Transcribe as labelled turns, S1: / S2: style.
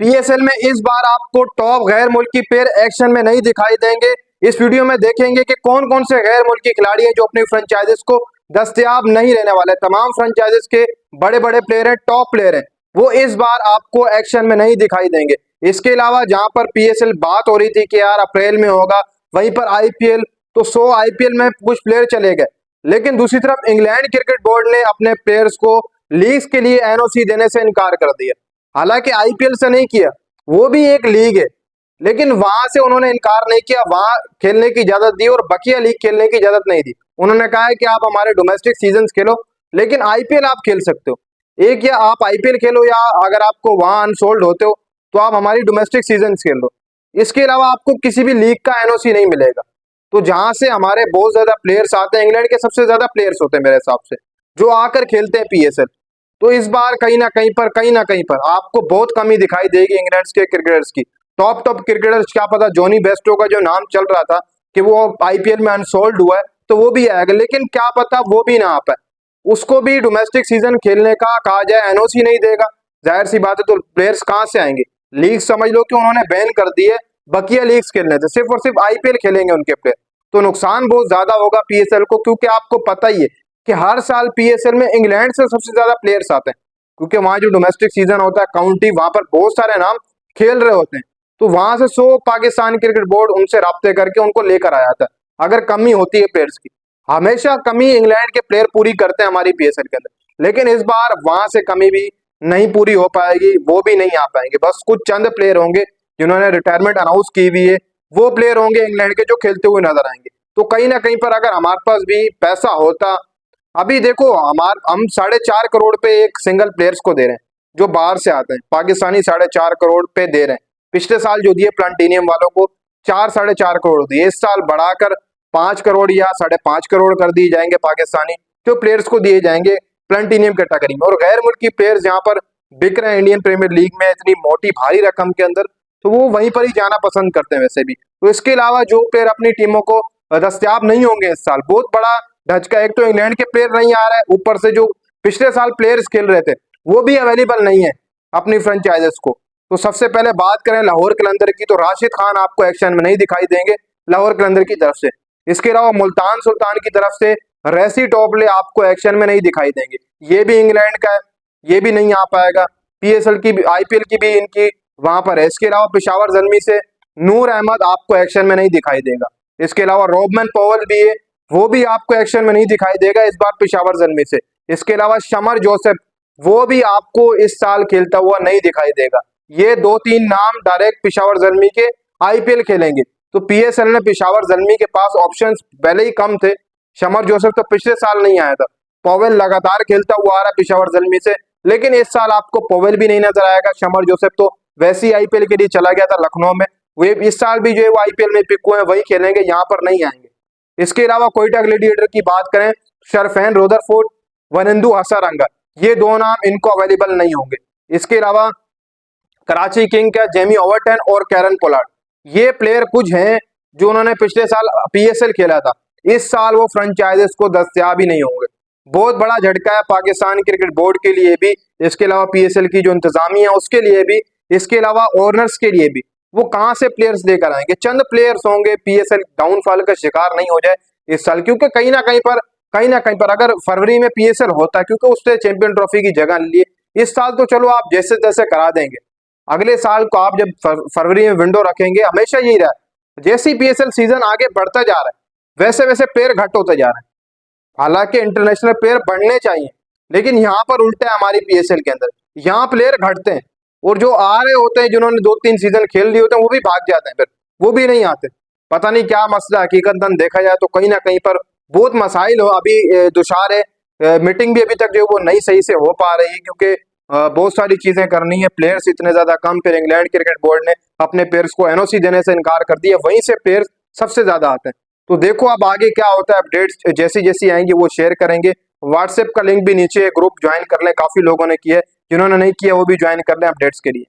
S1: PSL में इस बार आपको टॉप गैर मुल्की प्लेयर एक्शन में नहीं दिखाई देंगे। इस वीडियो में देखेंगे कि कौन कौन से गैर मुल्की खिलाड़ी हैं जो अपनी फ्रेंचाइजीज को दस्तयाब नहीं रहने वाले। तमाम फ्रेंचाइजीज के बड़े बड़े प्लेयर हैं, टॉप प्लेयर हैं, वो इस बार आपको एक्शन में नहीं दिखाई देंगे। इसके अलावा जहां पर पीएसएल बात हो रही थी कि यार अप्रैल में होगा, वहीं पर आईपीएल, तो 100 आईपीएल में कुछ प्लेयर चले गए। लेकिन दूसरी तरफ इंग्लैंड क्रिकेट बोर्ड ने अपने प्लेयर्स को लीग्स के लिए एनओसी देने से इनकार कर दिया। हालांकि आईपीएल से नहीं किया, वो भी एक लीग है, लेकिन वहां से उन्होंने इनकार नहीं किया, वहां खेलने की इजाजत दी और बकिया लीग खेलने की इजाजत नहीं दी। उन्होंने कहा है कि आप हमारे डोमेस्टिक सीजन खेलो, लेकिन आईपीएल आप खेल सकते हो। एक, या आप आईपीएल खेलो, या अगर आपको वहां अनसोल्ड होते हो तो आप हमारी डोमेस्टिक सीजन खेल लो। इसके अलावा आपको किसी भी लीग का एनओसी नहीं मिलेगा। तो जहां से हमारे बहुत ज्यादा प्लेयर्स आते हैं, इंग्लैंड के सबसे ज्यादा प्लेयर्स होते हैं मेरे हिसाब से, जो आकर खेलते हैं पीएसएल। तो इस बार कहीं ना कहीं पर आपको बहुत कमी दिखाई देगी इंग्लैंड के क्रिकेटर्स की। टॉप क्रिकेटर्स, क्या पता जॉनी बेस्टो का जो नाम चल रहा था कि वो आईपीएल में अनसोल्ड हुआ है, तो वो भी आएगा, लेकिन क्या पता वो भी ना आ पाए। उसको भी डोमेस्टिक सीजन खेलने का कहा जाए, एनओसी नहीं देगा, जाहिर सी बात है, तो प्लेयर्स कहां से आएंगे। लीग समझ लो कि उन्होंने बैन कर दी है, बकिया लीग्स खेलने थे, सिर्फ और सिर्फ आईपीएल खेलेंगे उनके प्लेयर। तो नुकसान बहुत ज्यादा होगा पीएसएल को, क्योंकि आपको पता ही है कि हर साल पीएसएल में इंग्लैंड से सबसे ज्यादा प्लेयर्स आते हैं, क्योंकि वहां जो डोमेस्टिक सीजन होता है काउंटी, वहां पर बहुत सारे नाम खेल रहे होते हैं। तो वहां से 100 पाकिस्तान क्रिकेट बोर्ड उनसे राब्ते करके उनको लेकर आया था। अगर कमी होती है प्लेयर्स की, हमेशा कमी इंग्लैंड के प्लेयर पूरी करते हैं हमारी पीएसएल के अंदर, लेकिन इस बार वहां से कमी भी नहीं पूरी हो पाएगी, वो भी नहीं आ पाएंगे। बस कुछ चंद प्लेयर होंगे जिन्होंने रिटायरमेंट अनाउंस की हुई है, वो प्लेयर होंगे इंग्लैंड के जो खेलते हुए नजर आएंगे। तो कहीं ना कहीं पर अगर हमारे पास भी पैसा होता, अभी देखो हम 4.5 करोड़ पे एक सिंगल प्लेयर्स को दे रहे हैं जो बाहर से आते हैं, पाकिस्तानी 4.5 करोड़ पे दे रहे हैं। पिछले साल जो दिए प्लांटिनियम वालों को 4-4.5 करोड़ दिए, इस साल बढ़ाकर 5 करोड़ या 5.5 करोड़ कर दिए जाएंगे पाकिस्तानी जो प्लेयर्स को दिए जाएंगे प्लांटिनियम कैटेगरी में। और गैर मुल्की प्लेयर्स यहाँ पर बिक रहे हैं इंडियन प्रीमियर लीग में इतनी मोटी भारी रकम के अंदर, तो वो वहीं पर ही जाना पसंद करते हैं वैसे भी। तो इसके अलावा जो प्लेयर अपनी टीमों को दस्तयाब नहीं होंगे इस साल, बहुत बड़ा धचका, एक तो इंग्लैंड के प्लेयर नहीं आ रहा है, ऊपर से जो पिछले साल प्लेयर्स खेल रहे थे वो भी अवेलेबल नहीं है अपनी फ्रेंचाइजेस को। तो सबसे पहले बात करें लाहौर कलंदर की, तो राशिद खान आपको एक्शन में नहीं दिखाई देंगे लाहौर कलंदर की तरफ से। इसके अलावा मुल्तान सुल्तान की तरफ से रेसी टॉपले आपको एक्शन में नहीं दिखाई देंगे, ये भी इंग्लैंड का है, ये भी नहीं आ पाएगा। पीएसएल की भी, आईपीएल की भी इनकी वहां पर है। इसके अलावा पेशावर जलमी से नूर अहमद आपको एक्शन में नहीं दिखाई देगा। इसके अलावा रोबमन पॉवल भी है, वो भी आपको एक्शन में नहीं दिखाई देगा इस बार पेशावर जलमी से। इसके अलावा शमर जोसेफ, वो भी आपको इस साल खेलता हुआ नहीं दिखाई देगा। ये 2-3 नाम डायरेक्ट पेशावर जलमी के आईपीएल खेलेंगे। तो पीएसएल ने पेशावर जलमी के पास ऑप्शंस पहले ही कम थे। शमर जोसेफ तो पिछले साल नहीं आया था, पॉवेल लगातार खेलता हुआ आ रहा है पेशावर जलमी से, लेकिन इस साल आपको पॉवेल भी नहीं नजर आएगा। शमर जोसेफ तो वैसे ही आईपीएल के लिए चला गया था लखनऊ में, वे इस साल भी जो है वो आईपीएल में पिक हुए हैं, वही खेलेंगे, यहाँ पर नहीं आएंगे। इसके अलावा कोयटा ग्लैडिएटर की बात करें, शरफैन रोदरफोर्ड, वनिंदु हसारंगा, ये 2 नाम इनको अवेलेबल नहीं होंगे। इसके अलावा कराची किंग का जेमी ओवरटन और कैरन पोलार्ड, ये प्लेयर कुछ हैं जो उन्होंने पिछले साल पीएसएल खेला था, इस साल वो फ्रेंचाइजेस को दस्तयाब ही नहीं होंगे। बहुत बड़ा झटका है पाकिस्तान क्रिकेट बोर्ड के लिए भी, इसके अलावा पीएसएल की जो इंतजामिया है उसके लिए भी, इसके अलावा ओनर्स के लिए भी। वो कहां से प्लेयर्स लेकर आएंगे? चंद प्लेयर्स होंगे, पीएसएल डाउनफॉल का शिकार नहीं हो जाए इस साल, क्योंकि कहीं ना कहीं पर अगर फरवरी में पीएसएल होता है, क्योंकि उसने चैंपियन ट्रॉफी की जगह ली है, इस साल तो चलो आप जैसे तैसे करा देंगे, अगले साल को आप जब फरवरी में विंडो रखेंगे, हमेशा यही रहा है, जैसे पीएसएल सीजन आगे बढ़ता जा रहा है वैसे वैसे प्लेयर घट होते जा रहे हैं। हालांकि इंटरनेशनल प्लेयर बढ़ने चाहिए, लेकिन यहाँ पर उल्टा है हमारी पीएसएल के अंदर, यहाँ प्लेयर घटते हैं और जो आ रहे होते हैं जिन्होंने 2-3 सीजन खेल लिए होते हैं वो भी भाग जाते हैं, फिर वो भी नहीं आते। पता नहीं क्या मसला, हकीकतन देखा जाए तो कहीं ना कहीं पर बहुत मसाइल हो अभी दुशार है। मीटिंग भी अभी तक जो वो नहीं सही से हो पा रही है, क्योंकि बहुत सारी चीजें करनी है, प्लेयर्स इतने ज्यादा कम, फिर इंग्लैंड क्रिकेट बोर्ड ने अपने प्लेयर्स को एनओसी देने से इनकार कर दिया, वहीं से प्लेयर्स सबसे ज्यादा आते हैं। तो देखो अब आगे क्या होता है, अपडेट्स जैसी जैसी आएंगी वो शेयर करेंगे। व्हाट्सएप का लिंक भी नीचे, ग्रुप ज्वाइन कर लें, काफी लोगों ने किया है, जिन्होंने नहीं किया वो भी ज्वाइन कर लें अपडेट्स के लिए।